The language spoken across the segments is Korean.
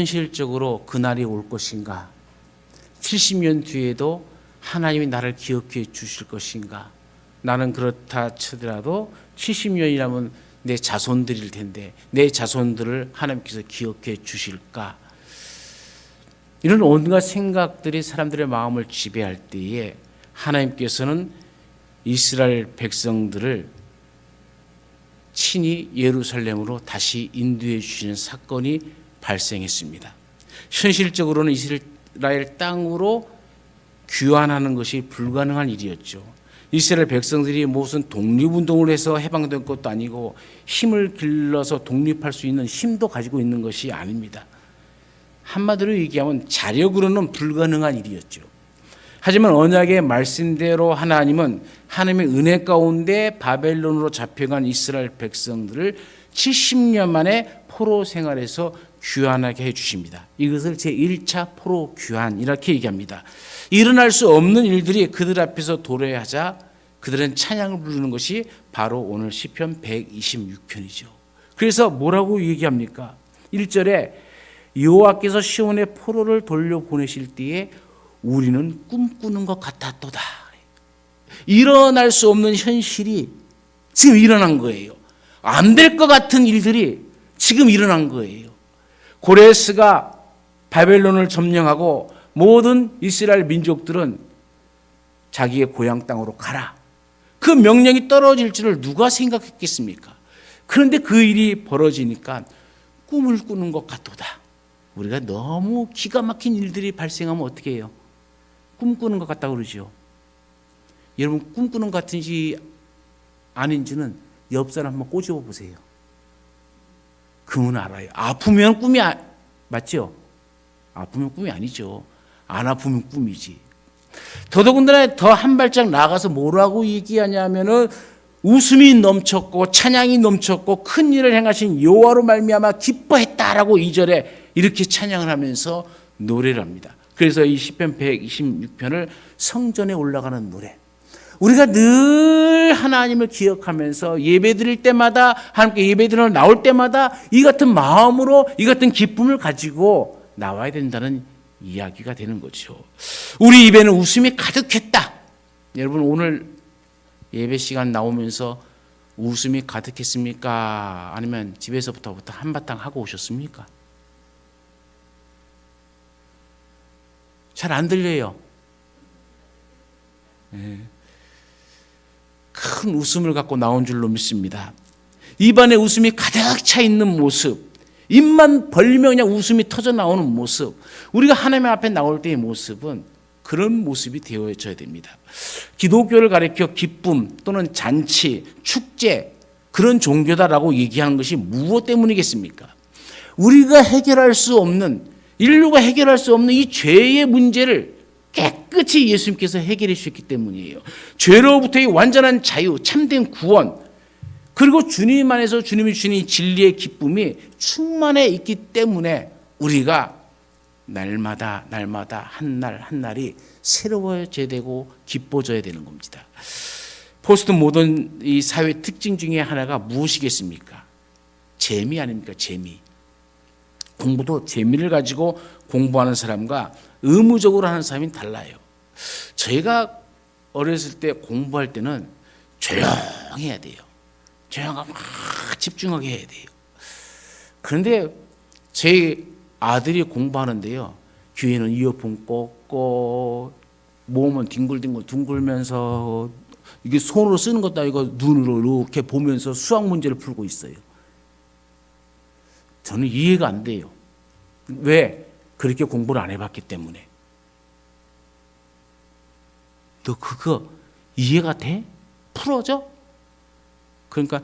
현실적으로 그날이 올 것인가? 70년 뒤에도 하나님이 나를 기억해 주실 것인가? 나는 그렇다 치더라도 70년이라면 내 자손들일 텐데 내 자손들을 하나님께서 기억해 주실까? 이런 온갖 생각들이 사람들의 마음을 지배할 때에 하나님께서는 이스라엘 백성들을 친히 예루살렘으로 다시 인도해 주시는 사건이 발생했습니다. 현실적으로는 이스라엘 땅으로 귀환하는 것이 불가능한 일이었죠. 이스라엘 백성들이 무슨 독립운동을 해서 해방된 것도 아니고 힘을 길러서 독립할 수 있는 힘도 가지고 있는 것이 아닙니다. 한마디로 얘기하면 자력으로는 불가능한 일이었죠. 하지만 언약의 말씀대로 하나님은 하나님의 은혜 가운데 바벨론으로 잡혀간 이스라엘 백성들을 70년 만에 포로 생활에서 귀환하게 해주십니다. 이것을 제1차 포로 귀환 이렇게 얘기합니다. 일어날 수 없는 일들이 그들 앞에서 도래하자 그들은 찬양을 부르는 것이 바로 오늘 시편 126편이죠. 그래서 뭐라고 얘기합니까? 1절에 여호와께서 시온의 포로를 돌려보내실 때에 우리는 꿈꾸는 것 같았도다. 일어날 수 없는 현실이 지금 일어난 거예요. 안 될 것 같은 일들이 지금 일어난 거예요. 고레스가 바벨론을 점령하고 모든 이스라엘 민족들은 자기의 고향 땅으로 가라. 그 명령이 떨어질 줄을 누가 생각했겠습니까? 그런데 그 일이 벌어지니까 꿈을 꾸는 것 같도다. 우리가 너무 기가 막힌 일들이 발생하면 어떻게 해요? 꿈꾸는 것 같다고 그러죠. 여러분 꿈꾸는 것 같은지 아닌지는 옆 사람 한번 꼬집어 보세요. 그러면 알아요. 아프면 꿈이 맞죠? 아프면 꿈이 아니죠. 안 아프면 꿈이지. 더더군다나 더 한 발짝 나가서 뭐라고 얘기하냐면은 웃음이 넘쳤고 찬양이 넘쳤고 큰 일을 행하신 여호와로 말미암아 기뻐했다라고 2절에 이렇게 찬양을 하면서 노래를 합니다. 그래서 이 시편 126편을 성전에 올라가는 노래. 우리가 늘 하나님을 기억하면서 예배드릴 때마다 하나님께 예배드리러 나올 때마다 이 같은 마음으로 이 같은 기쁨을 가지고 나와야 된다는 이야기가 되는 거죠. 우리 입에는 웃음이 가득했다. 여러분 오늘 예배 시간 나오면서 웃음이 가득했습니까? 아니면 집에서부터 한바탕 하고 오셨습니까? 잘 안 들려요. 네. 큰 웃음을 갖고 나온 줄로 믿습니다. 입안에 웃음이 가득 차 있는 모습, 입만 벌리면 그냥 웃음이 터져 나오는 모습, 우리가 하나님 앞에 나올 때의 모습은 그런 모습이 되어져야 됩니다. 기독교를 가리켜 기쁨 또는 잔치, 축제 그런 종교다라고 얘기하는 것이 무엇 때문이겠습니까? 우리가 해결할 수 없는, 인류가 해결할 수 없는 이 죄의 문제를 깨끗이 예수님께서 해결해 주셨기 때문이에요. 죄로부터의 완전한 자유, 참된 구원, 그리고 주님 안에서 주님이 주신 진리의 기쁨이 충만해 있기 때문에 우리가 날마다 한 날 한 날이 새로워져야 되고 기뻐져야 되는 겁니다. 포스트 모던 이 사회 특징 중에 하나가 무엇이겠습니까? 재미 아닙니까? 재미. 공부도 재미를 가지고 공부하는 사람과 의무적으로 하는 사람이 달라요. 저희가 어렸을 때 공부할 때는 조용해야 돼요. 조용하고 막 집중하게 해야 돼요. 그런데 제 아들이 공부하는데요. 귀에는 이어폰 꽂고 몸은 뒹굴뒹굴 둥글면서 이게 손으로 쓰는 것도 아니고 눈으로 이렇게 보면서 수학 문제를 풀고 있어요. 저는 이해가 안 돼요. 왜? 그렇게 공부를 안 해봤기 때문에. 너 그거 이해가 돼? 풀어져? 그러니까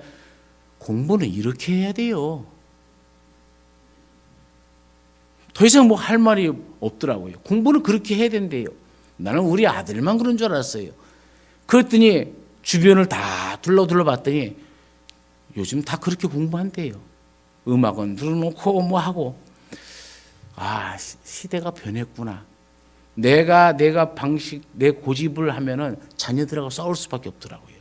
공부는 이렇게 해야 돼요. 더 이상 뭐 할 말이 없더라고요. 공부는 그렇게 해야 된대요. 나는 우리 아들만 그런 줄 알았어요. 그랬더니 주변을 다 둘러봤더니 요즘 다 그렇게 공부한대요. 음악은 들어놓고 뭐 하고. 아, 시대가 변했구나. 내가 방식, 내 고집을 하면은 자녀들하고 싸울 수밖에 없더라고요.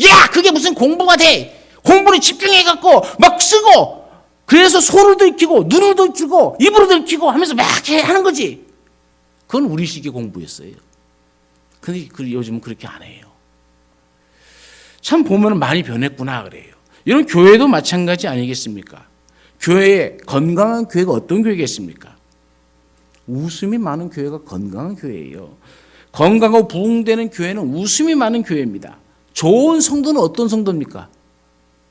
야, 그게 무슨 공부가 돼? 공부를 집중해갖고 막 쓰고 그래서 손을 들키고 눈을 들키고 입으로 들키고 하면서 막 하는 거지. 그건 우리식의 공부였어요. 근데 요즘은 그렇게 안 해요. 참 보면 많이 변했구나 그래요. 이런 교회도 마찬가지 아니겠습니까? 건강한 교회가 어떤 교회겠습니까? 웃음이 많은 교회가 건강한 교회예요. 건강하고 부흥되는 교회는 웃음이 많은 교회입니다. 좋은 성도는 어떤 성도입니까?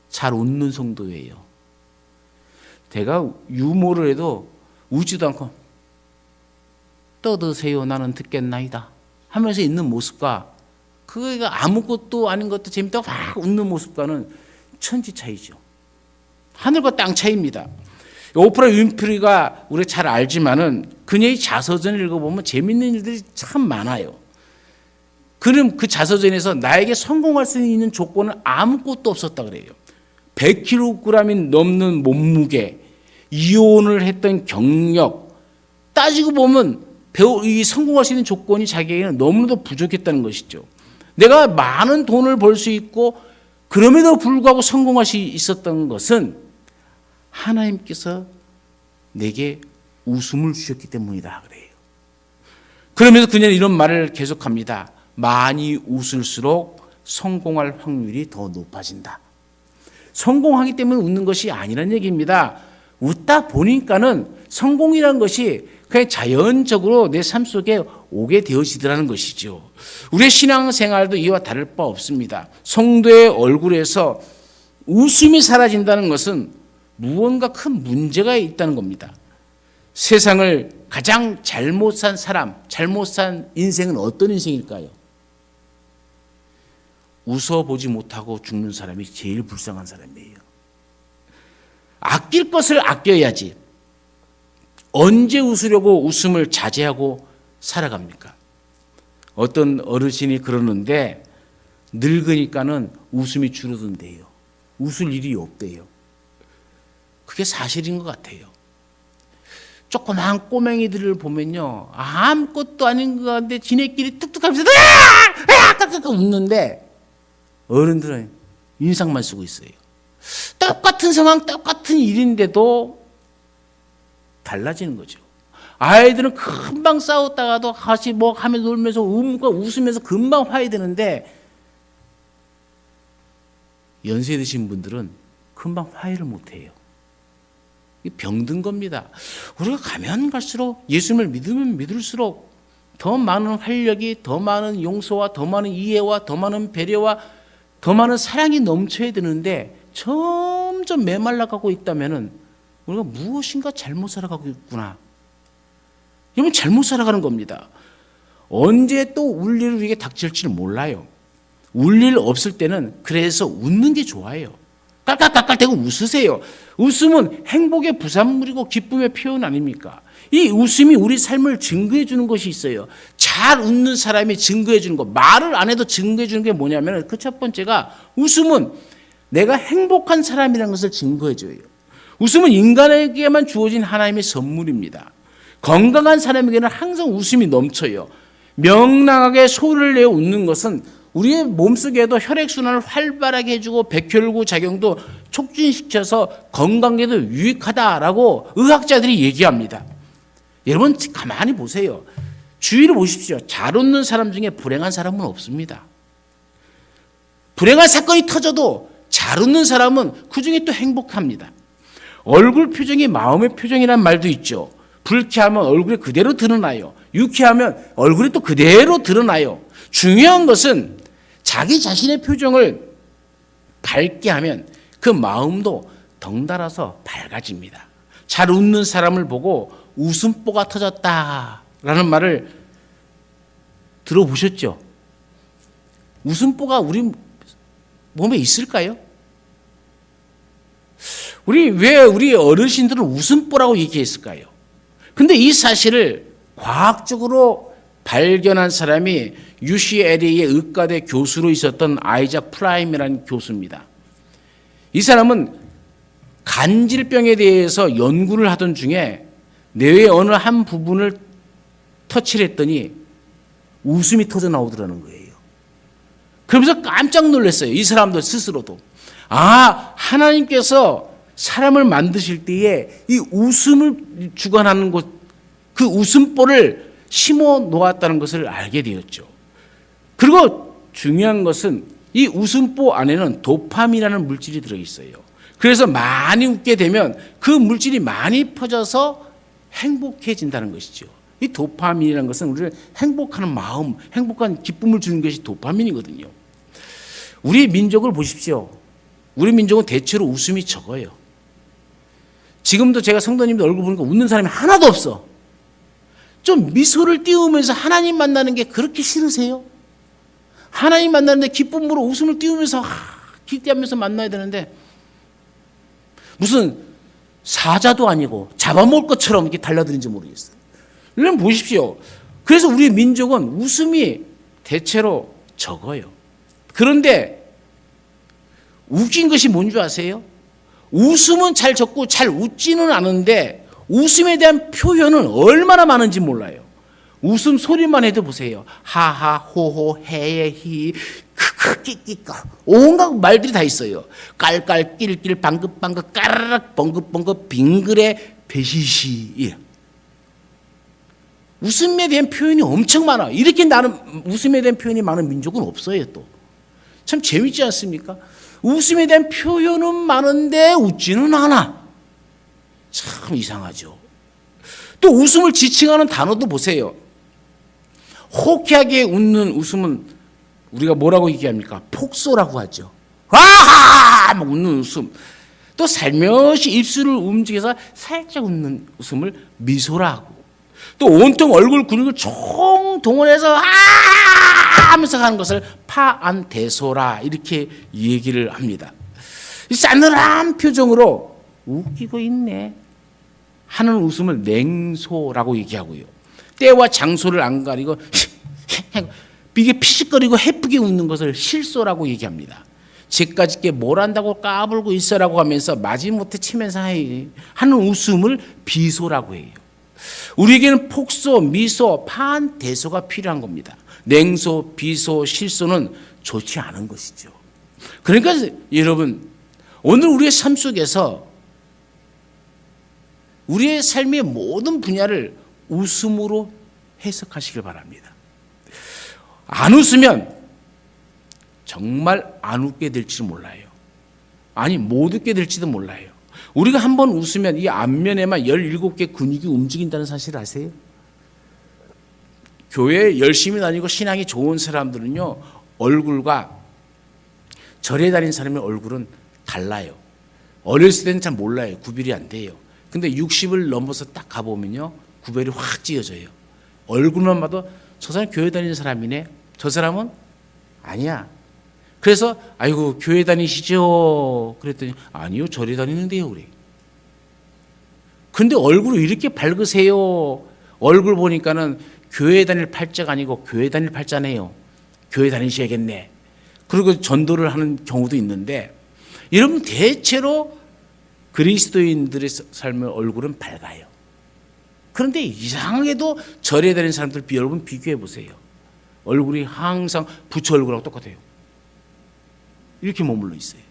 잘 웃는 성도예요. 내가 유머를 해도 웃지도 않고 떠드세요 나는 듣겠나이다 하면서 있는 모습과 그가 아무것도 아닌 것도 재밌다고 막 웃는 모습과는 천지 차이죠. 하늘과 땅 차이입니다. 오프라 윈프리가 우리가 잘 알지만은 그녀의 자서전을 읽어보면 재밌는 일들이 참 많아요. 그럼 그 자서전에서 나에게 성공할 수 있는 조건은 아무것도 없었다 그래요. 100kg이 넘는 몸무게, 이혼을 했던 경력, 따지고 보면 이 성공할 수 있는 조건이 자기에게는 너무나도 부족했다는 것이죠. 내가 많은 돈을 벌 수 있고 그럼에도 불구하고 성공할 수 있었던 것은 하나님께서 내게 웃음을 주셨기 때문이다 그래요. 그러면서 그녀는 이런 말을 계속합니다. 많이 웃을수록 성공할 확률이 더 높아진다. 성공하기 때문에 웃는 것이 아니란 얘기입니다. 웃다 보니까는 성공이라는 것이 그냥 자연적으로 내 삶 속에 오게 되어지더라는 것이죠. 우리의 신앙생활도 이와 다를 바 없습니다. 성도의 얼굴에서 웃음이 사라진다는 것은 무언가 큰 문제가 있다는 겁니다. 세상을 가장 잘못 산 사람, 잘못 산 인생은 어떤 인생일까요? 웃어보지 못하고 죽는 사람이 제일 불쌍한 사람이에요. 아낄 것을 아껴야지. 언제 웃으려고 웃음을 자제하고 살아갑니까? 어떤 어르신이 그러는데 늙으니까는 웃음이 줄어든대요. 웃을 일이 없대요. 그게 사실인 것 같아요. 조그만 꼬맹이들을 보면요, 아무것도 아닌 것 같은데 지네끼리 뚝뚝하면서 깍깍깍 웃는데 어른들은 인상만 쓰고 있어요. 똑같은 상황, 똑같은 일인데도 달라지는 거죠. 아이들은 금방 싸웠다가도 같이 뭐 하면서 놀면서 웃으면서 금방 화해되는데 연세 드신 분들은 금방 화해를 못해요. 병든 겁니다. 우리가 가면 갈수록 예수님을 믿으면 믿을수록 더 많은 활력이, 더 많은 용서와 더 많은 이해와 더 많은 배려와 더 많은 사랑이 넘쳐야 되는데 점점 메말라가고 있다면은 우리가 무엇인가 잘못 살아가고 있구나. 이러면 잘못 살아가는 겁니다. 언제 또 울 일을 우리에게 닥칠지는 몰라요. 울 일 없을 때는 그래서 웃는 게 좋아요. 깔깔깔깔 대고 웃으세요. 웃음은 행복의 부산물이고 기쁨의 표현 아닙니까? 이 웃음이 우리 삶을 증거해 주는 것이 있어요. 잘 웃는 사람이 증거해 주는 것, 말을 안 해도 증거해 주는 게 뭐냐면 그 첫 번째가 웃음은 내가 행복한 사람이라는 것을 증거해 줘요. 웃음은 인간에게만 주어진 하나님의 선물입니다. 건강한 사람에게는 항상 웃음이 넘쳐요. 명랑하게 소리를 내어 웃는 것은 우리의 몸속에도 혈액순환을 활발하게 해주고 백혈구 작용도 촉진시켜서 건강에도 유익하다라고 의학자들이 얘기합니다. 여러분 가만히 보세요. 주위를 보십시오. 잘 웃는 사람 중에 불행한 사람은 없습니다. 불행한 사건이 터져도 잘 웃는 사람은 그중에 또 행복합니다. 얼굴 표정이 마음의 표정이란 말도 있죠. 불쾌하면 얼굴에 그대로 드러나요. 유쾌하면 얼굴에 또 그대로 드러나요. 중요한 것은 자기 자신의 표정을 밝게 하면 그 마음도 덩달아서 밝아집니다. 잘 웃는 사람을 보고 웃음보가 터졌다라는 말을 들어보셨죠? 웃음보가 우리 몸에 있을까요? 왜 우리 어르신들은 웃음보라고 얘기했을까요? 근데 이 사실을 과학적으로 발견한 사람이 UCLA의 의과대 교수로 있었던 아이작 프라임이라는 교수입니다. 이 사람은 간질병에 대해서 연구를 하던 중에 뇌의 어느 한 부분을 터치를 했더니 웃음이 터져 나오더라는 거예요. 그러면서 깜짝 놀랐어요. 이 사람도 스스로도. 하나님께서 사람을 만드실 때에 이 웃음을 주관하는 것, 그 웃음볼을 심어 놓았다는 것을 알게 되었죠. 그리고 중요한 것은 이 웃음보 안에는 도파민이라는 물질이 들어있어요. 그래서 많이 웃게 되면 그 물질이 많이 퍼져서 행복해진다는 것이죠. 이 도파민이라는 것은 우리를 행복하는 마음, 행복한 기쁨을 주는 것이 도파민이거든요. 우리 민족을 보십시오. 우리 민족은 대체로 웃음이 적어요. 지금도 제가 성도님들 얼굴 보니까 웃는 사람이 하나도 없어. 좀 미소를 띄우면서 하나님 만나는 게 그렇게 싫으세요? 하나님 만나는데 기쁨으로 웃음을 띄우면서 기대하면서 만나야 되는데 무슨 사자도 아니고 잡아먹을 것처럼 이렇게 달려드는지 모르겠어요. 여러분 보십시오. 그래서 우리 민족은 웃음이 대체로 적어요. 그런데 웃긴 것이 뭔지 아세요? 웃음은 잘 적고 잘 웃지는 않은데 웃음에 대한 표현은 얼마나 많은지 몰라요. 웃음 소리만 해도 보세요. 하하, 호호, 헤헤, 히, 크크, 끼끼꺼. 온갖 말들이 다 있어요. 깔깔, 낄낄, 방긋방긋, 까르륵, 벙긋벙긋, 빙그레, 배시시. 예. 웃음에 대한 표현이 엄청 많아. 이렇게 나는 웃음에 대한 표현이 많은 민족은 없어요, 또. 참 재밌지 않습니까? 웃음에 대한 표현은 많은데 웃지는 않아. 참 이상하죠. 또 웃음을 지칭하는 단어도 보세요. 호쾌하게 웃는 웃음은 우리가 뭐라고 얘기합니까? 폭소라고 하죠. 와하! 막 웃는 웃음. 또 살며시 입술을 움직여서 살짝 웃는 웃음을 미소라고. 또 온통 얼굴 근육을 총동원해서 하면서 하는 것을 파안대소라 이렇게 얘기를 합니다. 싸늘한 표정으로 웃기고 있네 하는 웃음을 냉소라고 얘기하고요. 때와 장소를 안 가리고 이게 피식거리고 해프게 웃는 것을 실소라고 얘기합니다. 쟤까짓게 뭘 한다고 까불고 있어라고 하면서 마지못해 치면서 하는 웃음을 비소라고 해요. 우리에게는 폭소, 미소, 파안대소가 필요한 겁니다. 냉소, 비소, 실소는 좋지 않은 것이죠. 그러니까 여러분 오늘 우리의 삶 속에서 우리의 삶의 모든 분야를 웃음으로 해석하시길 바랍니다. 안 웃으면 정말 안 웃게 될지도 몰라요. 아니 못 웃게 될지도 몰라요. 우리가 한번 웃으면 이 앞면에만 17개 근육이 움직인다는 사실 아세요? 교회에 열심히 다니고 신앙이 좋은 사람들은요 얼굴과 절에 다니는 사람의 얼굴은 달라요. 어렸을 때는 잘 몰라요. 구별이 안 돼요. 근데 60을 넘어서 딱 가보면요 구별이 확 지어져요. 얼굴만 봐도 저 사람 교회 다니는 사람이네. 저 사람은 아니야. 그래서 아이고 교회 다니시죠? 그랬더니 아니요 절에 다니는데요 그래. 근데 얼굴이 이렇게 밝으세요. 얼굴 보니까는 교회 다닐 팔자가 아니고 교회 다닐 팔자네요. 교회 다니셔야겠네. 그리고 전도를 하는 경우도 있는데 여러분 대체로 그리스도인들의 삶의 얼굴은 밝아요. 그런데 이상하게도 절에 다니는 사람들 여러분 비교해 보세요. 얼굴이 항상 부처 얼굴하고 똑같아요. 이렇게 머물러 있어요.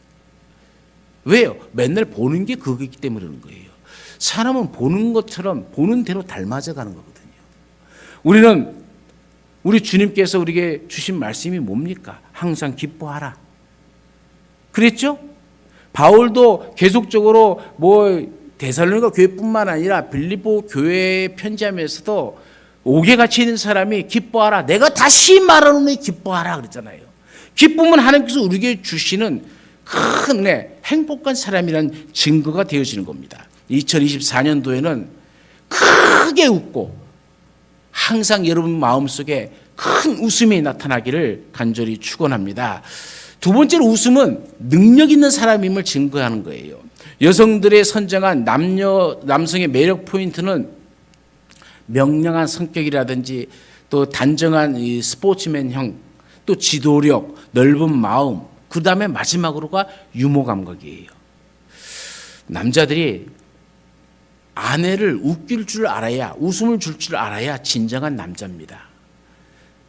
왜요? 맨날 보는 게 그거기 때문에 그런 거예요. 사람은 보는 것처럼 보는 대로 닮아져 가는 거거든요. 우리 주님께서 우리에게 주신 말씀이 뭡니까? 항상 기뻐하라. 그랬죠? 바울도 계속적으로 데살로니가 교회뿐만 아니라 빌립보 교회에 편지하면서도 옥에 갇혀 있는 사람이 기뻐하라. 내가 다시 말하노니 기뻐하라 그랬잖아요. 기쁨은 하나님께서 우리에게 주시는 큰 행복한 사람이라는 증거가 되어지는 겁니다. 2024년도에는 크게 웃고 항상 여러분 마음속에 큰 웃음이 나타나기를 간절히 축원합니다. 두 번째로 웃음은 능력 있는 사람임을 증거하는 거예요. 여성들의 선정한 남성의 매력 포인트는 명랑한 성격이라든지 또 단정한 이 스포츠맨형, 또 지도력, 넓은 마음, 그 다음에 마지막으로가 유머 감각이에요. 남자들이 아내를 웃길 줄 알아야, 웃음을 줄 줄 알아야 진정한 남자입니다.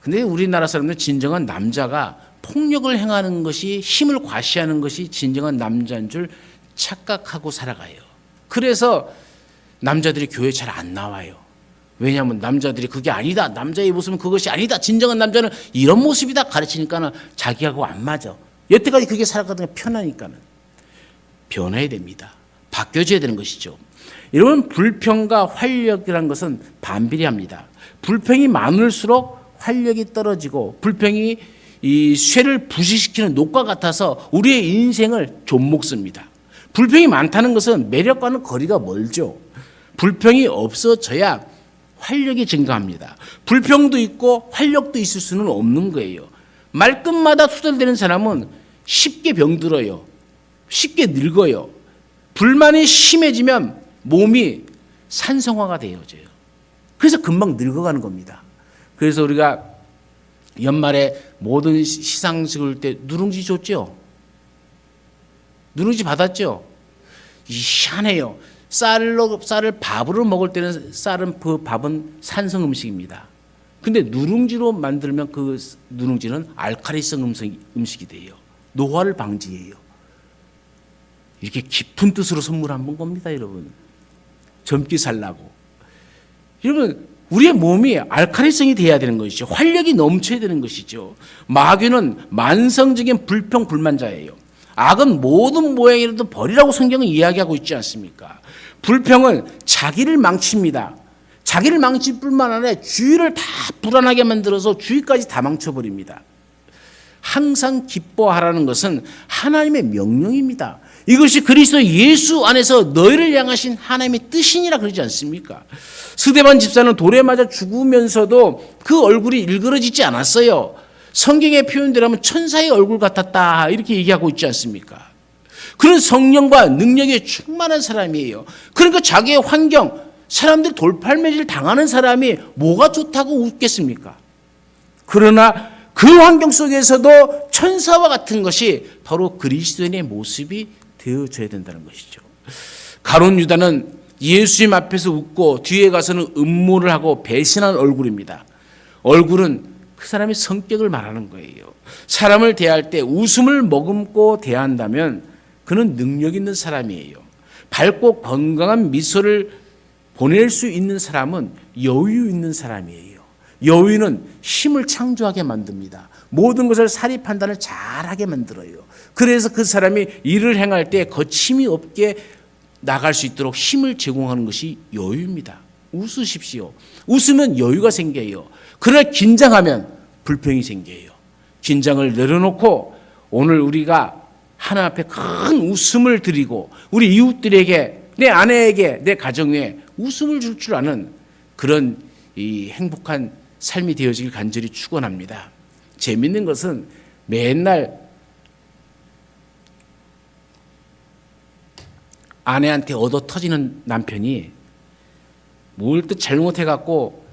근데 우리나라 사람들은 진정한 남자가 폭력을 행하는 것이, 힘을 과시하는 것이 진정한 남자인 줄 착각하고 살아가요. 그래서 남자들이 교회 잘 안 나와요. 왜냐하면 남자들이 그게 아니다. 남자의 모습은 그것이 아니다. 진정한 남자는 이런 모습이다. 가르치니까는 자기하고 안 맞아. 여태까지 그게 살아가던 게 편하니까는. 변해야 됩니다. 바뀌어져야 되는 것이죠. 여러분, 불평과 활력이라는 것은 반비례합니다. 불평이 많을수록 활력이 떨어지고 불평이 이 쇠를 부식시키는 녹과 같아서 우리의 인생을 좀먹습니다. 불평이 많다는 것은 매력과는 거리가 멀죠. 불평이 없어져야 활력이 증가합니다. 불평도 있고 활력도 있을 수는 없는 거예요. 말끝마다 투덜대는 사람은 쉽게 병들어요. 쉽게 늙어요. 불만이 심해지면 몸이 산성화가 되어져요. 그래서 금방 늙어가는 겁니다. 그래서 우리가 연말에 모든 시상식을 때 누룽지 줬죠? 누룽지 받았죠? 희한해요. 쌀을 밥으로 먹을 때는 그 밥은 산성 음식입니다. 근데 누룽지로 만들면 그 누룽지는 알칼리성 음식이 돼요. 노화를 방지해요. 이렇게 깊은 뜻으로 선물한 겁니다, 여러분. 젊게 살라고. 여러분, 우리의 몸이 알칼리성이 돼야 되는 것이죠. 활력이 넘쳐야 되는 것이죠. 마귀는 만성적인 불평 불만자예요. 악은 모든 모양이라도 버리라고 성경은 이야기하고 있지 않습니까? 불평은 자기를 망칩니다. 자기를 망칠 뿐만 아니라 주위를 다 불안하게 만들어서 주위까지 다 망쳐버립니다. 항상 기뻐하라는 것은 하나님의 명령입니다. 이것이 그리스도 예수 안에서 너희를 향하신 하나님의 뜻이니라 그러지 않습니까? 스데반 집사는 돌에 맞아 죽으면서도 그 얼굴이 일그러지지 않았어요. 성경의 표현대로 천사의 얼굴 같았다 이렇게 얘기하고 있지 않습니까? 그런 성령과 능력에 충만한 사람이에요. 그러니까 자기의 환경, 사람들이 돌팔매질 당하는 사람이 뭐가 좋다고 웃겠습니까? 그러나 그 환경 속에서도 천사와 같은 것이 바로 그리스도인의 모습이 되어져야 된다는 것이죠. 가룟 유다는 예수님 앞에서 웃고 뒤에 가서는 음모를 하고 배신한 얼굴입니다. 얼굴은 그 사람의 성격을 말하는 거예요. 사람을 대할 때 웃음을 머금고 대한다면 그는 능력 있는 사람이에요. 밝고 건강한 미소를 보낼 수 있는 사람은 여유 있는 사람이에요. 여유는 힘을 창조하게 만듭니다. 모든 것을 사리 판단을 잘하게 만들어요. 그래서 그 사람이 일을 행할 때 거침이 없게 나갈 수 있도록 힘을 제공하는 것이 여유입니다. 웃으십시오. 웃으면 여유가 생겨요. 그러나 긴장하면 불평이 생겨요. 긴장을 내려놓고 오늘 우리가 하나님 앞에 큰 웃음을 드리고 우리 이웃들에게, 내 아내에게, 내 가정에 웃음을 줄 줄 아는 그런 이 행복한 삶이 되어지길 간절히 축원합니다. 재밌는 것은 맨날 아내한테 얻어 터지는 남편이 뭘 또 잘못해갖고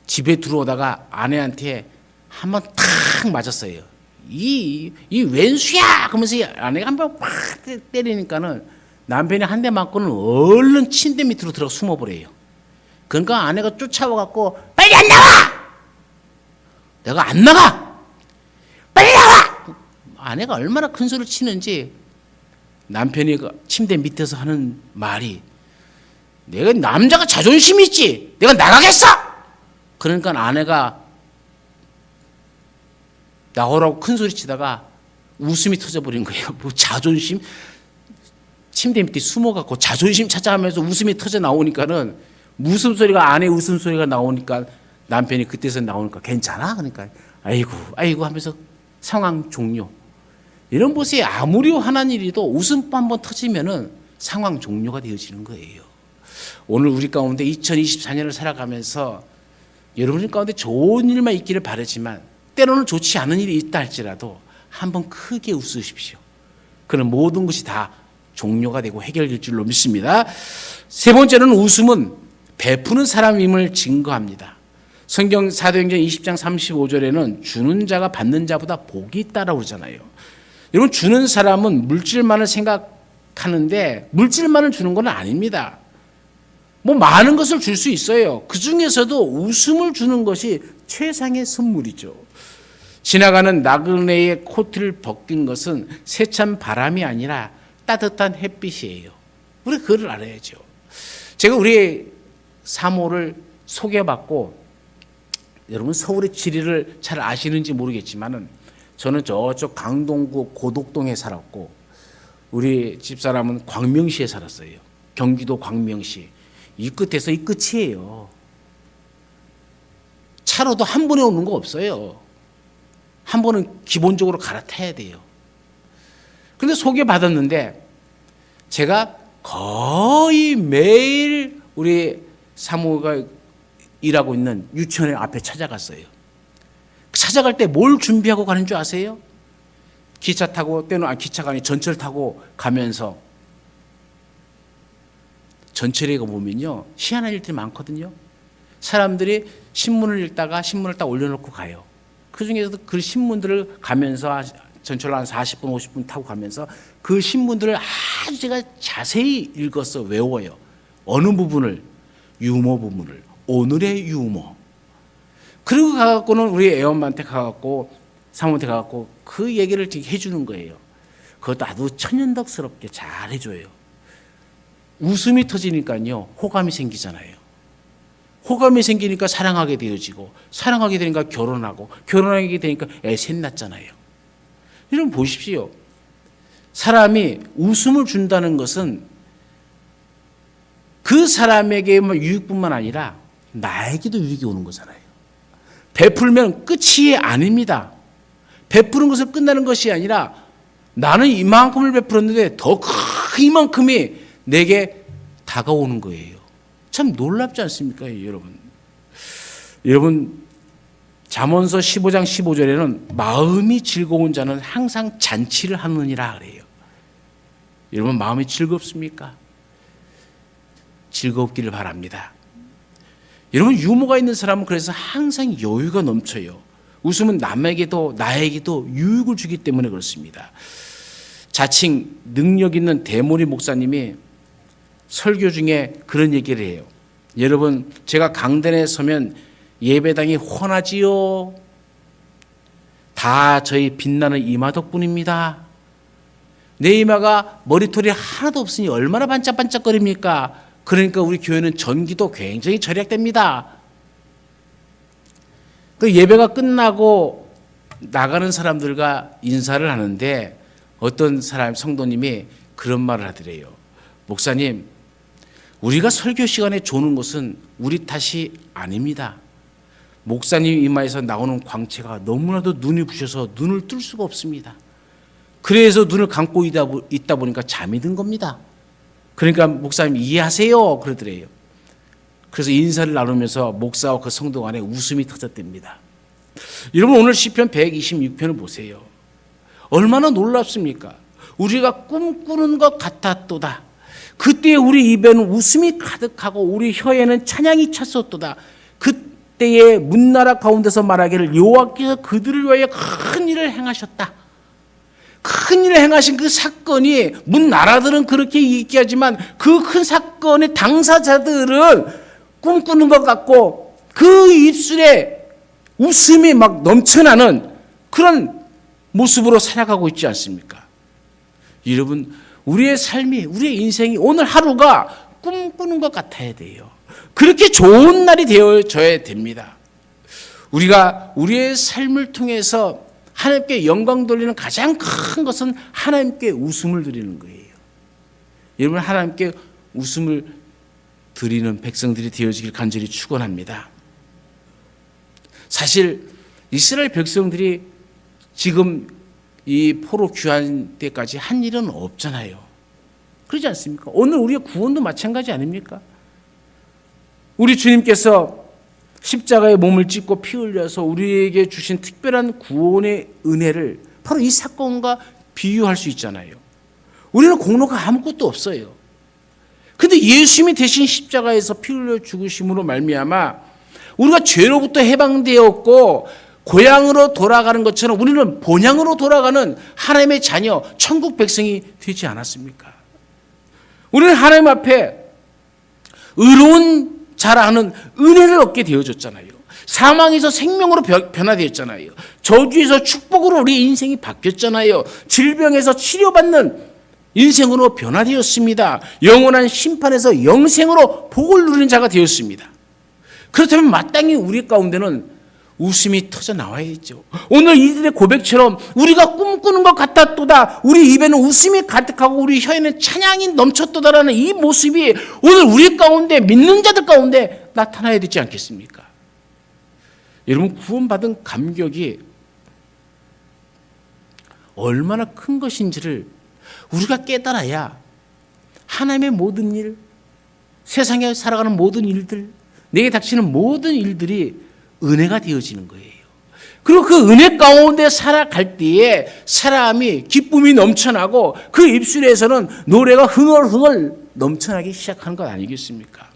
집에 들어오다가 아내한테 한번 탁 맞았어요. 이 왼수야! 그러면서 아내가 한번 팍 때리니까는 남편이 한 대 맞고는 얼른 침대 밑으로 들어가 숨어버려요. 그러니까 아내가 쫓아와갖고 빨리 안 나와! 내가 안 나가! 빨리 나와! 아내가 얼마나 큰 소리를 치는지 남편이 침대 밑에서 하는 말이 내가 남자가 자존심이 있지 내가 나가겠어! 그러니까 아내가 나오라고 큰 소리 치다가 웃음이 터져버린 거예요. 뭐 자존심? 침대 밑에 숨어갖고 자존심 찾아하면서 웃음이 터져 나오니까는 웃음소리가 아내 웃음소리가 나오니까 남편이 그때서 나오니까 괜찮아? 그러니까 아이고 하면서 상황 종료. 이런 곳에 아무리 화난 일이도 웃음 한번 터지면은 상황 종료가 되어지는 거예요. 오늘 우리 가운데 2024년을 살아가면서 여러분 가운데 좋은 일만 있기를 바라지만 때로는 좋지 않은 일이 있다 할지라도 한번 크게 웃으십시오. 그럼 모든 것이 다 종료가 되고 해결될 줄로 믿습니다. 세 번째는 웃음은 베푸는 사람임을 증거합니다. 성경 사도행전 20장 35절에는 주는 자가 받는 자보다 복이 있다라고 그러잖아요. 여러분, 주는 사람은 물질만을 생각하는데 물질만을 주는 건 아닙니다. 뭐 많은 것을 줄 수 있어요. 그 중에서도 웃음을 주는 것이 최상의 선물이죠. 지나가는 나그네의 코트를 벗긴 것은 세찬 바람이 아니라 따뜻한 햇빛이에요. 우리 그걸 알아야죠. 제가 우리 사모를 소개받고, 여러분 서울의 지리를 잘 아시는지 모르겠지만은 저는 저쪽 강동구 고덕동에 살았고, 우리 집사람은 광명시에 살았어요. 경기도 광명시. 이 끝에서 이 끝이에요. 차로도 한 번에 오는 거 없어요. 한 번은 기본적으로 갈아타야 돼요. 근데 소개받았는데 제가 거의 매일 우리 사모가 일하고 있는 유치원 앞에 찾아갔어요. 찾아갈 때 뭘 준비하고 가는 줄 아세요? 기차 타고, 때는 기차가 아니 전철 타고 가면서, 전철에 보면요 희한한 일들이 많거든요. 사람들이 신문을 읽다가 신문을 딱 올려놓고 가요. 그 중에서도 그 신문들을 가면서 전철로 한 40분 50분 타고 가면서 그 신문들을 아주 제가 자세히 읽어서 외워요. 어느 부분을, 유머 부분을, 오늘의 유머. 그리고 가갖고는 우리 애엄마한테 가갖고, 사모한테 가갖고 그 얘기를 해주는 거예요. 그것도 아주 천연덕스럽게 잘 해줘요. 웃음이 터지니까요 호감이 생기잖아요. 호감이 생기니까 사랑하게 되어지고, 사랑하게 되니까 결혼하고, 결혼하게 되니까 애 셋 낳잖아요. 여러분 보십시오. 사람이 웃음을 준다는 것은 그 사람에게만 유익뿐만 아니라 나에게도 유익이 오는 거잖아요. 베풀면 끝이 아닙니다. 베푸는 것을 끝나는 것이 아니라 나는 이만큼을 베풀었는데 더 이만큼이 내게 다가오는 거예요. 참 놀랍지 않습니까, 여러분? 여러분, 잠언서 15장 15절에는 마음이 즐거운 자는 항상 잔치를 하느니라 그래요. 여러분, 마음이 즐겁습니까? 즐겁기를 바랍니다. 여러분, 유머가 있는 사람은 그래서 항상 여유가 넘쳐요. 웃음은 남에게도 나에게도 유익을 주기 때문에 그렇습니다. 자칭 능력 있는 대모리 목사님이 설교 중에 그런 얘기를 해요. 여러분, 제가 강단에 서면 예배당이 환하지요. 다 저희 빛나는 이마 덕분입니다. 내 이마가 머리털이 하나도 없으니 얼마나 반짝반짝거립니까? 그러니까 우리 교회는 전기도 굉장히 절약됩니다. 그 예배가 끝나고 나가는 사람들과 인사를 하는데 어떤 사람, 성도님이 그런 말을 하더래요. 목사님, 우리가 설교 시간에 조는 것은 우리 탓이 아닙니다. 목사님 이마에서 나오는 광채가 너무나도 눈이 부셔서 눈을 뜰 수가 없습니다. 그래서 눈을 감고 있다 보니까 잠이 든 겁니다. 그러니까 목사님 이해하세요 그러더래요. 그래서 인사를 나누면서 목사와 그 성도 간에 웃음이 터졌답니다. 여러분, 오늘 시편 126편을 보세요. 얼마나 놀랍습니까? 우리가 꿈꾸는 것 같았도다. 그때 우리 입에는 웃음이 가득하고 우리 혀에는 찬양이 찼었도다. 그때의 문나라 가운데서 말하기를 여호와께서 그들을 위하여 큰 일을 행하셨다. 큰 일을 행하신 그 사건이, 문나라들은 그렇게 얘기하지만 그 큰 사건의 당사자들은 꿈꾸는 것 같고 그 입술에 웃음이 막 넘쳐나는 그런 모습으로 살아가고 있지 않습니까? 여러분, 우리의 삶이, 우리의 인생이, 오늘 하루가 꿈꾸는 것 같아야 돼요. 그렇게 좋은 날이 되어져야 됩니다. 우리가 우리의 삶을 통해서 하나님께 영광 돌리는 가장 큰 것은 하나님께 웃음을 드리는 거예요. 여러분, 하나님께 웃음을 드리는 백성들이 되어지길 간절히 축원합니다. 사실 이스라엘 백성들이 지금 이 포로 귀환 때까지 한 일은 없잖아요. 그러지 않습니까? 오늘 우리의 구원도 마찬가지 아닙니까? 우리 주님께서 십자가에 몸을 찢고 피 흘려서 우리에게 주신 특별한 구원의 은혜를 바로 이 사건과 비유할 수 있잖아요. 우리는 공로가 아무것도 없어요. 근데 예수님이 대신 십자가에서 피 흘려 죽으심으로 말미암아 우리가 죄로부터 해방되었고 고향으로 돌아가는 것처럼 우리는 본향으로 돌아가는 하나님의 자녀, 천국 백성이 되지 않았습니까? 우리는 하나님 앞에 의로운 자라는 은혜를 얻게 되어졌잖아요. 사망에서 생명으로 변화되었잖아요. 저주에서 축복으로 우리 인생이 바뀌었잖아요. 질병에서 치료받는 인생으로 변화되었습니다. 영원한 심판에서 영생으로 복을 누리는 자가 되었습니다. 그렇다면 마땅히 우리 가운데는 웃음이 터져 나와야죠. 오늘 이들의 고백처럼 우리가 꿈꾸는 것 같았도다. 우리 입에는 웃음이 가득하고 우리 혀에는 찬양이 넘쳤도다라는 이 모습이 오늘 우리 가운데 믿는 자들 가운데 나타나야 되지 않겠습니까? 여러분, 구원받은 감격이 얼마나 큰 것인지를 우리가 깨달아야 하나님의 모든 일, 세상에 살아가는 모든 일들, 내게 닥치는 모든 일들이 은혜가 되어지는 거예요. 그리고 그 은혜 가운데 살아갈 때에 사람이 기쁨이 넘쳐나고 그 입술에서는 노래가 흥얼흥얼 넘쳐나기 시작하는 것 아니겠습니까?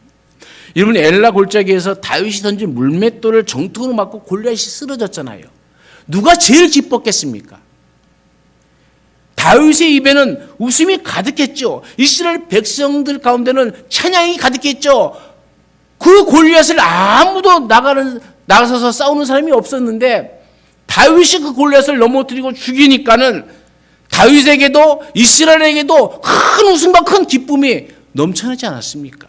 여러분, 엘라 골짜기에서 다윗이 던진 물맷돌을 정통으로 맞고 골리앗이 쓰러졌잖아요. 누가 제일 기뻤겠습니까? 다윗의 입에는 웃음이 가득했죠. 이스라엘 백성들 가운데는 찬양이 가득했죠. 그 골리앗을 아무도 나가서서 싸우는 사람이 없었는데 다윗이 그 골리앗을 넘어뜨리고 죽이니까는 다윗에게도 이스라엘에게도 큰 웃음과 큰 기쁨이 넘쳐나지 않았습니까?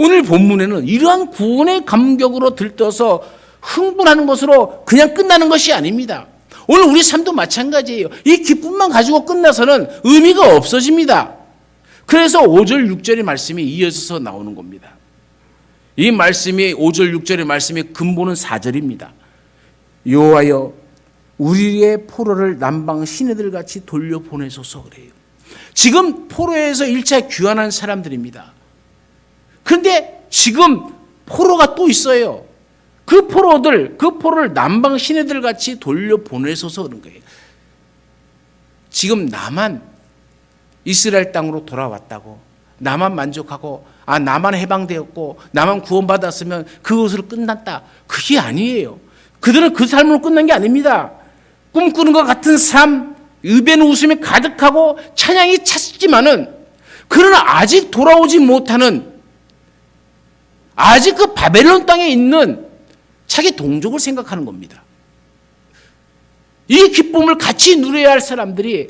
오늘 본문에는 이러한 구원의 감격으로 들떠서 흥분하는 것으로 그냥 끝나는 것이 아닙니다. 오늘 우리 삶도 마찬가지예요. 이 기쁨만 가지고 끝나서는 의미가 없어집니다. 그래서 5절 6절의 말씀이 이어져서 나오는 겁니다. 이 말씀이 5절 6절의 말씀의 근본은 4절입니다. 여호와여 우리의 포로를 남방 시내들 같이 돌려보내소서 그래요. 지금 포로에서 1차 귀환한 사람들입니다. 그런데 지금 포로가 또 있어요. 그 포로를 남방 시내들 같이 돌려보내소서 그런 거예요. 지금 나만 이스라엘 땅으로 돌아왔다고, 나만 만족하고, 나만 해방되었고, 나만 구원받았으면 그것으로 끝났다. 그게 아니에요. 그들은 그 삶으로 끝난 게 아닙니다. 꿈꾸는 것 같은 삶, 입에는 웃음이 가득하고 찬양이 찼지만은 그러나 아직 돌아오지 못하는, 아직 그 바벨론 땅에 있는 자기 동족을 생각하는 겁니다. 이 기쁨을 같이 누려야 할 사람들이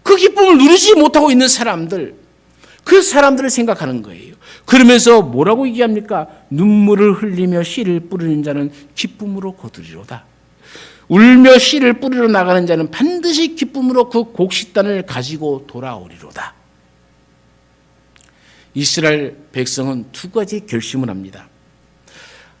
그 기쁨을 누리지 못하고 있는 사람들, 그 사람들을 생각하는 거예요. 그러면서 뭐라고 얘기합니까? 눈물을 흘리며 씨를 뿌리는 자는 기쁨으로 거두리로다. 울며 씨를 뿌리러 나가는 자는 반드시 기쁨으로 그 곡식단을 가지고 돌아오리로다. 이스라엘 백성은 두 가지 결심을 합니다.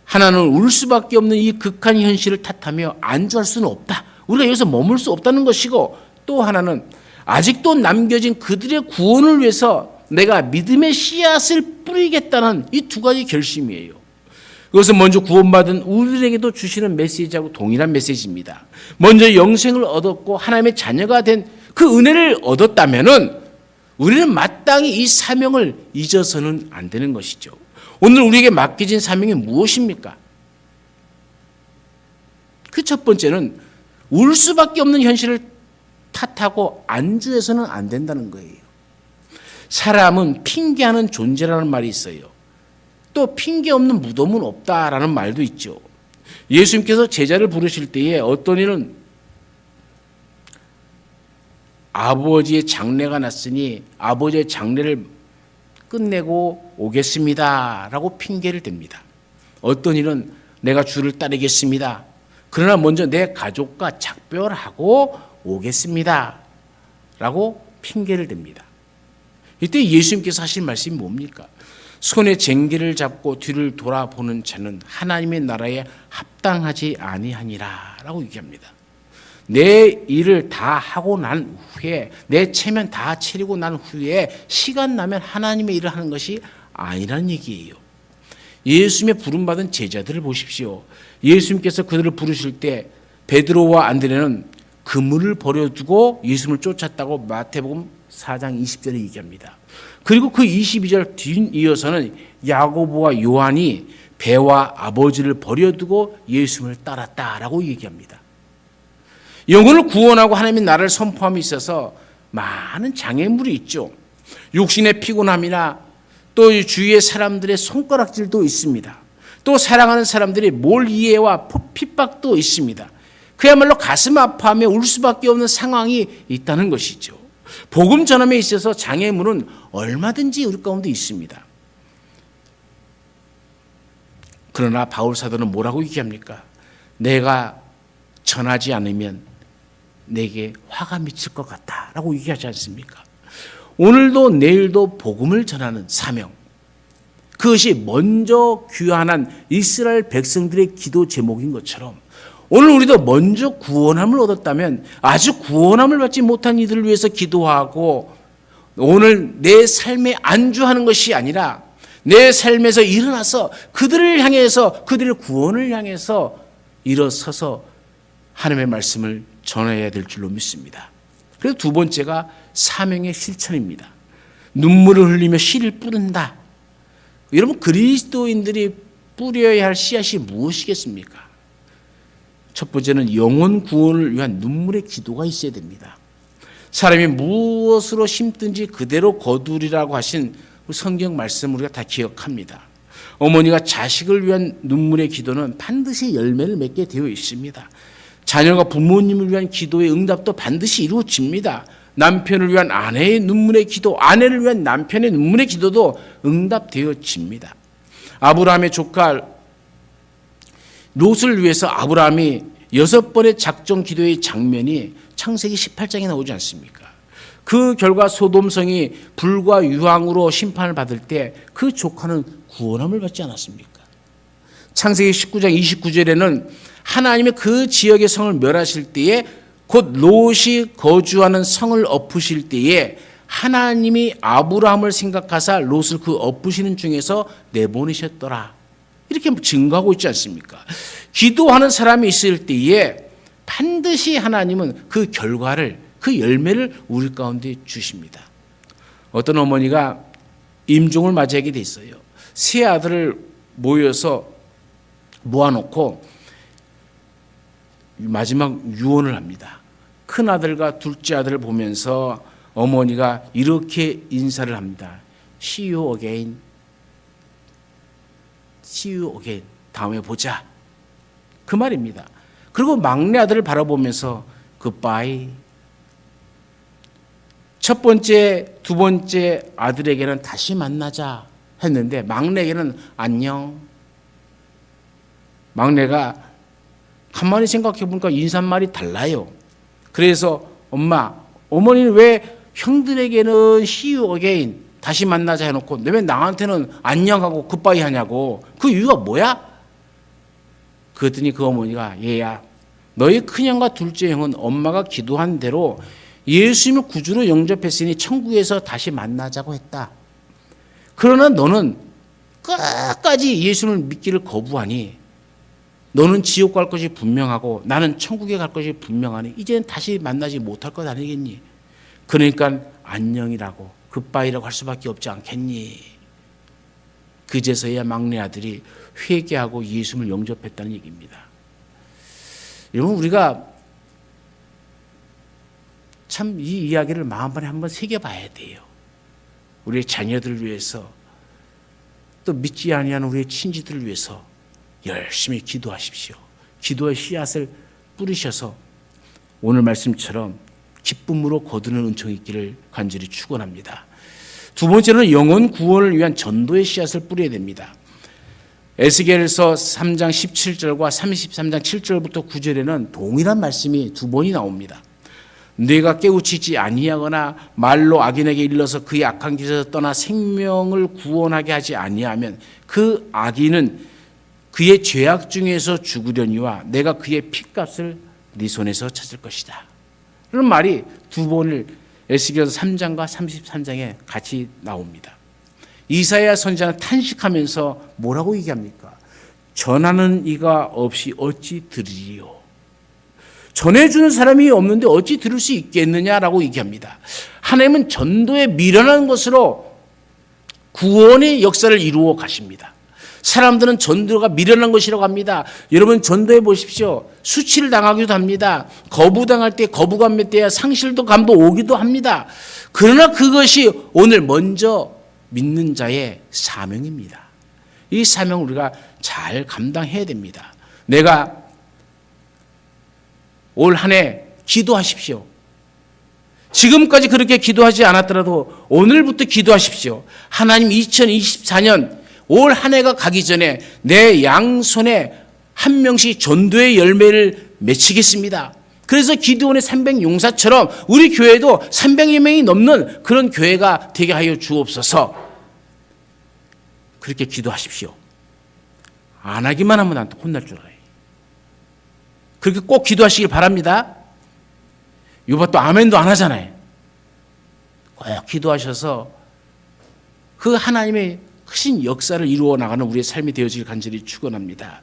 하나는 울 수밖에 없는 이 극한 현실을 탓하며 안주할 수는 없다. 우리가 여기서 머물 수 없다는 것이고, 또 하나는 아직도 남겨진 그들의 구원을 위해서 내가 믿음의 씨앗을 뿌리겠다는 이 두 가지 결심이에요. 그것은 먼저 구원받은 우리에게도 주시는 메시지하고 동일한 메시지입니다. 먼저 영생을 얻었고 하나님의 자녀가 된 그 은혜를 얻었다면은 우리는 마땅히 이 사명을 잊어서는 안 되는 것이죠. 오늘 우리에게 맡겨진 사명이 무엇입니까? 그 첫 번째는 울 수밖에 없는 현실을 탓하고 안주해서는 안 된다는 거예요. 사람은 핑계하는 존재라는 말이 있어요. 또 핑계 없는 무덤은 없다라는 말도 있죠. 예수님께서 제자를 부르실 때에 어떤 이는 아버지의 장례가 났으니 아버지의 장례를 끝내고 오겠습니다 라고 핑계를 댑니다. 어떤 이는 내가 주를 따르겠습니다. 그러나 먼저 내 가족과 작별하고 오겠습니다 라고 핑계를 댑니다. 이때 예수님께서 하신 말씀이 뭡니까? 손에 쟁기를 잡고 뒤를 돌아보는 자는 하나님의 나라에 합당하지 아니하니라 라고 얘기합니다. 내 일을 다 하고 난 후에, 내 체면 다 치르고 난 후에 시간 나면 하나님의 일을 하는 것이 아니라는 얘기예요. 예수님의 부름받은 제자들을 보십시오. 예수님께서 그들을 부르실 때 베드로와 안드레는 그물을 버려두고 예수님을 쫓았다고 마태복음 4장 20절에 얘기합니다. 그리고 그 22절 뒤이어서는 야고보와 요한이 배와 아버지를 버려두고 예수님을 따랐다라고 얘기합니다. 영혼을 구원하고 하나님의 나라를 선포함에 있어서 많은 장애물이 있죠. 육신의 피곤함이나 또 주위의 사람들의 손가락질도 있습니다. 또 사랑하는 사람들이 몰이해와 핍박도 있습니다. 그야말로 가슴 아파하며 울 수밖에 없는 상황이 있다는 것이죠. 복음 전함에 있어서 장애물은 얼마든지 우리 가운데 있습니다. 그러나 바울 사도는 뭐라고 얘기합니까? 내가 전하지 않으면 내게 화가 미칠 것 같다라고 얘기하지 않습니까? 오늘도 내일도 복음을 전하는 사명, 그것이 먼저 귀환한 이스라엘 백성들의 기도 제목인 것처럼 오늘 우리도 먼저 구원함을 얻었다면 아주 구원함을 받지 못한 이들을 위해서 기도하고 오늘 내 삶에 안주하는 것이 아니라 내 삶에서 일어나서 그들을 향해서 그들의 구원을 향해서 일어서서 하나님의 말씀을 전해야 될 줄로 믿습니다. 그래서 두 번째가 사명의 실천입니다. 눈물을 흘리며 씨를 뿌린다. 여러분, 그리스도인들이 뿌려야 할 씨앗이 무엇이겠습니까? 첫 번째는 영혼 구원을 위한 눈물의 기도가 있어야 됩니다. 사람이 무엇으로 심든지 그대로 거두리라고 하신 성경 말씀 우리가 다 기억합니다. 어머니가 자식을 위한 눈물의 기도는 반드시 열매를 맺게 되어 있습니다. 자녀가 부모님을 위한 기도의 응답도 반드시 이루어집니다. 남편을 위한 아내의 눈물의 기도, 아내를 위한 남편의 눈물의 기도도 응답되어집니다. 아브라함의 조카 롯을 위해서 아브라함이 6번의 작정 기도의 장면이 창세기 18장에 나오지 않습니까? 그 결과 소돔성이 불과 유황으로 심판을 받을 때 그 조카는 구원함을 받지 않았습니까? 창세기 19장 29절에는 하나님의 그 지역의 성을 멸하실 때에 곧 롯이 거주하는 성을 엎으실 때에 하나님이 아브라함을 생각하사 롯을 그 엎으시는 중에서 내보내셨더라. 이렇게 증거하고 있지 않습니까? 기도하는 사람이 있을 때에 반드시 하나님은 그 결과를, 그 열매를 우리 가운데 주십니다. 어떤 어머니가 임종을 맞이하게 돼 있어요. 세 아들을 모아놓고 마지막 유언을 합니다. 큰 아들과 둘째 아들을 보면서 어머니가 이렇게 인사를 합니다. See you again. See you again. 다음에 보자. 그 말입니다. 그리고 막내 아들을 바라보면서 goodbye. 첫 번째, 두 번째 아들에게는 다시 만나자 했는데 막내에게는 안녕. 막내가 가만히 생각해 보니까 인사말이 달라요. 그래서 어머니는 왜 형들에게는 see you again, 다시 만나자 해놓고 왜 나한테는 안녕하고 굿바이 하냐고. 그 이유가 뭐야? 그랬더니 그 어머니가 얘야, 너희 큰형과 둘째 형은 엄마가 기도한 대로 예수님을 구주로 영접했으니 천국에서 다시 만나자고 했다. 그러나 너는 끝까지 예수님을 믿기를 거부하니 너는 지옥 갈 것이 분명하고 나는 천국에 갈 것이 분명하니 이제는 다시 만나지 못할 것 아니겠니? 그러니까 안녕이라고 굿바이라고 할 수밖에 없지 않겠니? 그제서야 막내 아들이 회개하고 예수님을 영접했다는 얘기입니다. 여러분, 우리가 참 이 이야기를 마음만에 한번 새겨봐야 돼요. 우리의 자녀들을 위해서, 또 믿지 아니하는 우리의 친지들을 위해서 열심히 기도하십시오. 기도의 씨앗을 뿌리셔서 오늘 말씀처럼 기쁨으로 거두는 은총이 있기를 간절히 축원합니다. 두 번째는 영혼 구원을 위한 전도의 씨앗을 뿌려야 됩니다. 에스겔서 3장 17절과 33장 7절부터 9절에는 동일한 말씀이 두 번이 나옵니다. 네가 깨우치지 아니하거나 말로 악인에게 일러서 그의 악한 길에서 떠나 생명을 구원하게 하지 아니하면 그 악인은 그의 죄악 중에서 죽으려니와 내가 그의 핏값을 네 손에서 찾을 것이다. 이런 말이 두 번을 에스겔서 3장과 33장에 같이 나옵니다. 이사야 선지자는 탄식하면서 뭐라고 얘기합니까? 전하는 이가 없이 어찌 들으리요? 전해주는 사람이 없는데 어찌 들을 수 있겠느냐라고 얘기합니다. 하나님은 전도에 미련한 것으로 구원의 역사를 이루어 가십니다. 사람들은 전도가 미련한 것이라고 합니다. 여러분, 전도해 보십시오. 수치를 당하기도 합니다. 거부당할 때 거부감 때야 상실도 감도 오기도 합니다. 그러나 그것이 오늘 먼저 믿는 자의 사명입니다. 이 사명을 우리가 잘 감당해야 됩니다. 내가 올 한 해 기도하십시오. 지금까지 그렇게 기도하지 않았더라도 오늘부터 기도하십시오. 하나님, 2024년 올 한 해가 가기 전에 내 양손에 한 명씩 전도의 열매를 맺히겠습니다. 그래서 기드온의 300용사처럼 우리 교회도 300여 명이 넘는 그런 교회가 되게 하여 주옵소서. 그렇게 기도하십시오. 안 하기만 하면 나한테 혼날 줄 알아요. 그렇게 꼭 기도하시길 바랍니다. 유바 또 아멘도 안 하잖아요. 꼭 기도하셔서 그 하나님의 크신 역사를 이루어 나가는 우리의 삶이 되어질 간절히 축원합니다.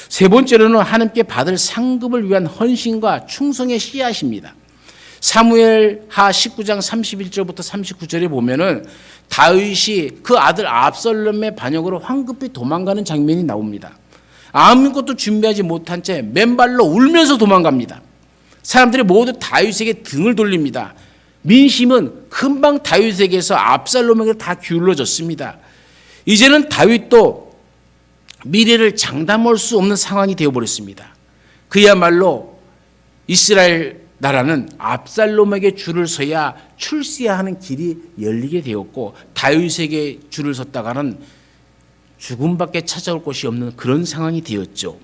세 번째로는 하나님께 받을 상급을 위한 헌신과 충성의 씨앗입니다. 사무엘하 19장 31절부터 39절에 보면은 다윗이 그 아들 압살롬의 반역으로 황급히 도망가는 장면이 나옵니다. 아무것도 준비하지 못한 채 맨발로 울면서 도망갑니다. 사람들이 모두 다윗에게 등을 돌립니다. 민심은 금방 다윗에게서 압살롬에게 다 기울어졌습니다. 이제는 다윗도 미래를 장담할 수 없는 상황이 되어버렸습니다. 그야말로 이스라엘 나라는 압살롬에게 줄을 서야 출세해야 하는 길이 열리게 되었고, 다윗에게 줄을 섰다가는 죽음밖에 찾아올 곳이 없는 그런 상황이 되었죠.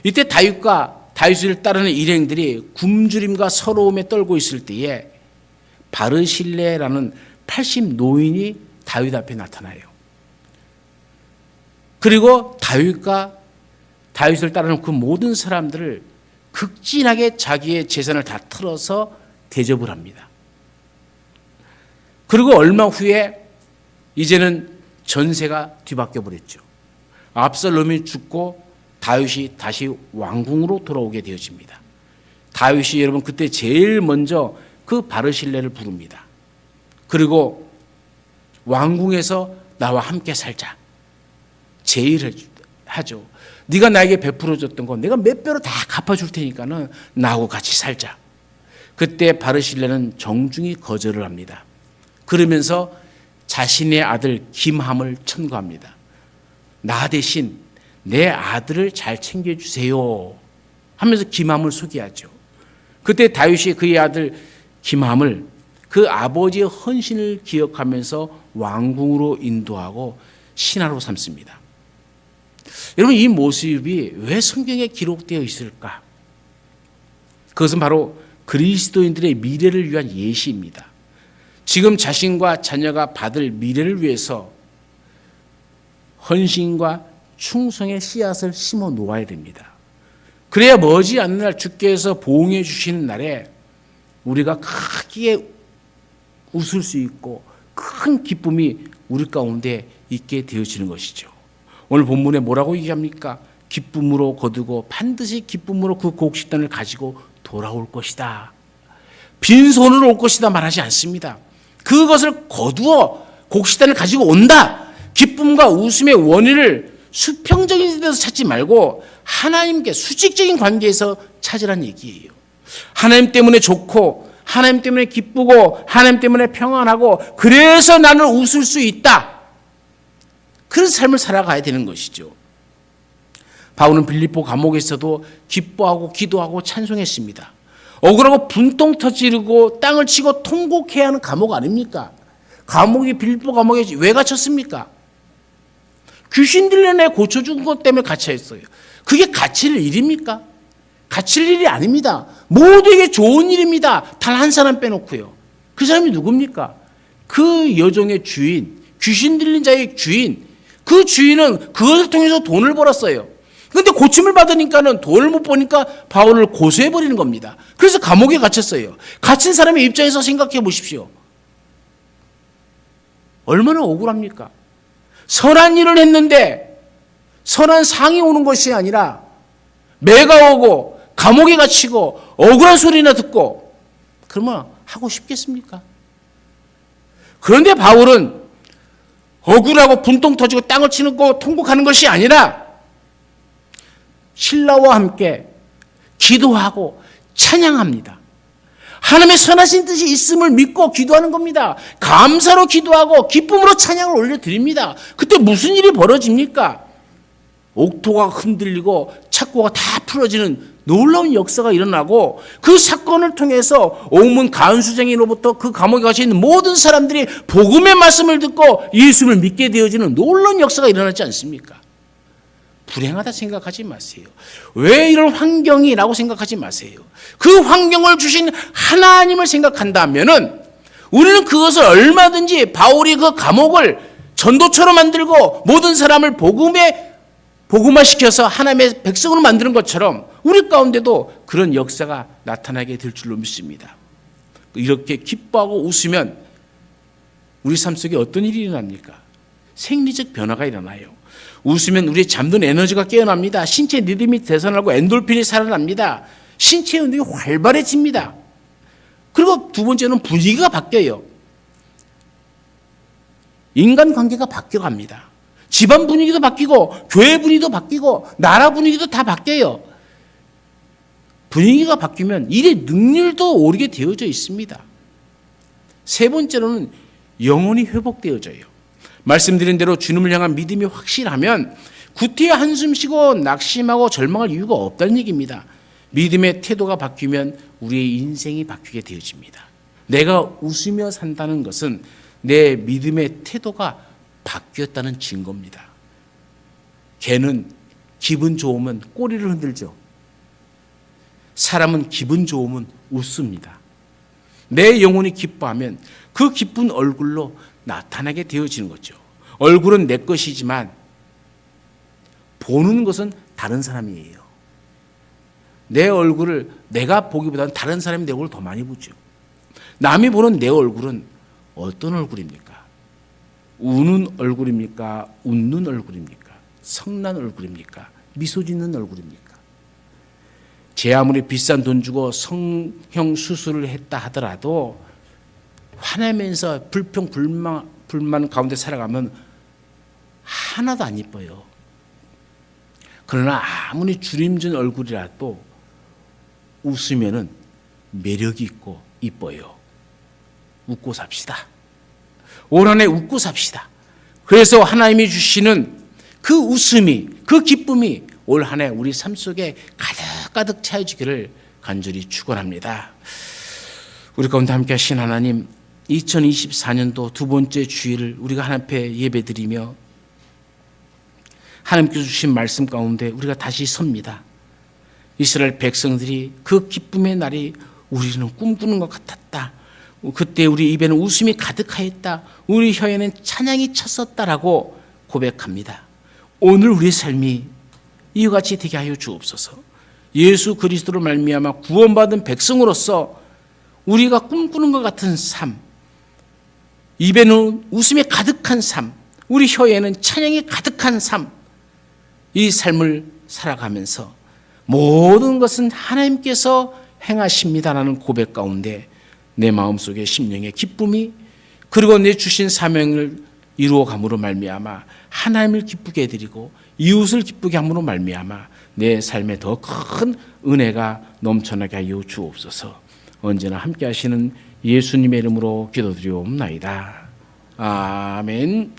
이때 다윗과 다윗을 따르는 일행들이 굶주림과 서러움에 떨고 있을 때에 바르실레라는 80 노인이 다윗 앞에 나타나요. 그리고 다윗과 다윗을 따르는 그 모든 사람들을 극진하게 자기의 재산을 다 털어서 대접을 합니다. 그리고 얼마 후에 이제는 전세가 뒤바뀌어 버렸죠. 압살롬이 죽고 다윗이 다시 왕궁으로 돌아오게 되어집니다. 다윗이 여러분 그때 제일 먼저 그 바르실레를 부릅니다. 그리고 왕궁에서 나와 함께 살자. 제의를 하죠. 네가 나에게 베풀어줬던 거 내가 몇 배로 다 갚아줄 테니까는 나하고 같이 살자. 그때 바르실레는 정중히 거절을 합니다. 그러면서 자신의 아들 김함을 천거합니다. 나 대신 내 아들을 잘 챙겨주세요 하면서 김함을 소개하죠. 그때 다윗이 그의 아들 김함을 그 아버지의 헌신을 기억하면서 왕궁으로 인도하고 신하로 삼습니다. 여러분, 이 모습이 왜 성경에 기록되어 있을까? 그것은 바로 그리스도인들의 미래를 위한 예시입니다. 지금 자신과 자녀가 받을 미래를 위해서 헌신과 충성의 씨앗을 심어 놓아야 됩니다. 그래야 머지않는 날 주께서 보응해 주시는 날에 우리가 크게 웃을 수 있고 큰 기쁨이 우리 가운데 있게 되어지는 것이죠. 오늘 본문에 뭐라고 얘기합니까? 기쁨으로 거두고 반드시 기쁨으로 그 곡식단을 가지고 돌아올 것이다. 빈손으로 올 것이다 말하지 않습니다. 그것을 거두어 곡식단을 가지고 온다. 기쁨과 웃음의 원인을 수평적인 데서 찾지 말고 하나님께 수직적인 관계에서 찾으라는 얘기예요. 하나님 때문에 좋고 하나님 때문에 기쁘고 하나님 때문에 평안하고 그래서 나는 웃을 수 있다. 그런 삶을 살아가야 되는 것이죠. 바울은 빌립보 감옥에서도 기뻐하고 기도하고 찬송했습니다. 억울하고 분통 터지르고 땅을 치고 통곡해야 하는 감옥 아닙니까? 감옥이 빌립보 감옥에 왜 갇혔습니까? 귀신 들린 애 고쳐준 것 때문에 갇혀있어요. 그게 갇힐 일입니까? 갇힐 일이 아닙니다. 모두에게 좋은 일입니다. 단 한 사람 빼놓고요. 그 사람이 누굽니까? 그 여종의 주인, 귀신 들린 자의 주인. 그 주인은 그것을 통해서 돈을 벌었어요. 그런데 고침을 받으니까는 돈을 못 버니까 바울을 고소해버리는 겁니다. 그래서 감옥에 갇혔어요. 갇힌 사람의 입장에서 생각해 보십시오. 얼마나 억울합니까? 선한 일을 했는데 선한 상이 오는 것이 아니라 매가 오고 감옥에 갇히고 억울한 소리나 듣고 그러면 하고 싶겠습니까? 그런데 바울은 억울하고 분통 터지고 땅을 치는 거 통곡하는 것이 아니라 신라와 함께 기도하고 찬양합니다. 하나님의 선하신 뜻이 있음을 믿고 기도하는 겁니다. 감사로 기도하고 기쁨으로 찬양을 올려드립니다. 그때 무슨 일이 벌어집니까? 옥토가 흔들리고 착고가 다 풀어지는 놀라운 역사가 일어나고 그 사건을 통해서 옥문 간수장으로부터 그 감옥에 갇혀 있는 모든 사람들이 복음의 말씀을 듣고 예수를 믿게 되어지는 놀라운 역사가 일어나지 않습니까? 불행하다 생각하지 마세요. 왜 이런 환경이라고 생각하지 마세요. 그 환경을 주신 하나님을 생각한다면은 우리는 그것을 얼마든지 바울이 그 감옥을 전도처로 만들고 모든 사람을 복음화시켜서 하나님의 백성으로 만드는 것처럼 우리 가운데도 그런 역사가 나타나게 될 줄로 믿습니다. 이렇게 기뻐하고 웃으면 우리 삶 속에 어떤 일이 일어납니까? 생리적 변화가 일어나요. 웃으면 우리의 잠든 에너지가 깨어납니다. 신체 리듬이 되살아나고 엔돌핀이 살아납니다. 신체 운동이 활발해집니다. 그리고 두 번째는 분위기가 바뀌어요. 인간관계가 바뀌어갑니다. 집안 분위기도 바뀌고 교회 분위기도 바뀌고 나라 분위기도 다 바뀌어요. 분위기가 바뀌면 일의 능률도 오르게 되어져 있습니다. 세 번째로는 영혼이 회복되어져요. 말씀드린 대로 주님을 향한 믿음이 확실하면 구태여 한숨 쉬고 낙심하고 절망할 이유가 없다는 얘기입니다. 믿음의 태도가 바뀌면 우리의 인생이 바뀌게 되어집니다. 내가 웃으며 산다는 것은 내 믿음의 태도가 바뀌었다는 증거입니다. 개는 기분 좋으면 꼬리를 흔들죠. 사람은 기분 좋으면 웃습니다. 내 영혼이 기뻐하면 그 기쁜 얼굴로 나타나게 되어지는 거죠. 얼굴은 내 것이지만 보는 것은 다른 사람이에요. 내 얼굴을 내가 보기보다는 다른 사람이 내 얼굴을 더 많이 보죠. 남이 보는 내 얼굴은 어떤 얼굴입니까? 우는 얼굴입니까? 웃는 얼굴입니까? 성난 얼굴입니까? 미소 짓는 얼굴입니까? 제 아무리 비싼 돈 주고 성형 수술을 했다 하더라도 화내면서 불평 불만 가운데 살아가면 하나도 안 이뻐요. 그러나 아무리 주림진 얼굴이라도 웃으면은 매력이 있고 이뻐요. 웃고 삽시다. 올 한 해 웃고 삽시다. 그래서 하나님이 주시는 그 웃음이, 그 기쁨이 올 한 해 우리 삶 속에 가득가득 차여지기를 간절히 축원합니다. 우리 가운데 함께 하신 하나님, 2024년도 두 번째 주일을 우리가 하나님 앞에 예배드리며 하나님께서 주신 말씀 가운데 우리가 다시 섭니다. 이스라엘 백성들이 그 기쁨의 날이 우리는 꿈꾸는 것 같았다. 그때 우리 입에는 웃음이 가득하였다. 우리 혀에는 찬양이 찼었다라고 고백합니다. 오늘 우리의 삶이 이와 같이 되게 하여 주옵소서. 예수 그리스도로 말미암아 구원받은 백성으로서 우리가 꿈꾸는 것 같은 삶, 입에는 웃음이 가득한 삶, 우리 혀에는 찬양이 가득한 삶, 이 삶을 살아가면서 모든 것은 하나님께서 행하십니다라는 고백 가운데 내 마음속에 심령의 기쁨이, 그리고 내 주신 사명을 이루어감으로 말미암아 하나님을 기쁘게 해드리고 이웃을 기쁘게 함으로 말미암아 내 삶에 더 큰 은혜가 넘쳐나게 하여 주옵소서. 언제나 함께 하시는 예수님의 이름으로 기도드리옵나이다. 아멘.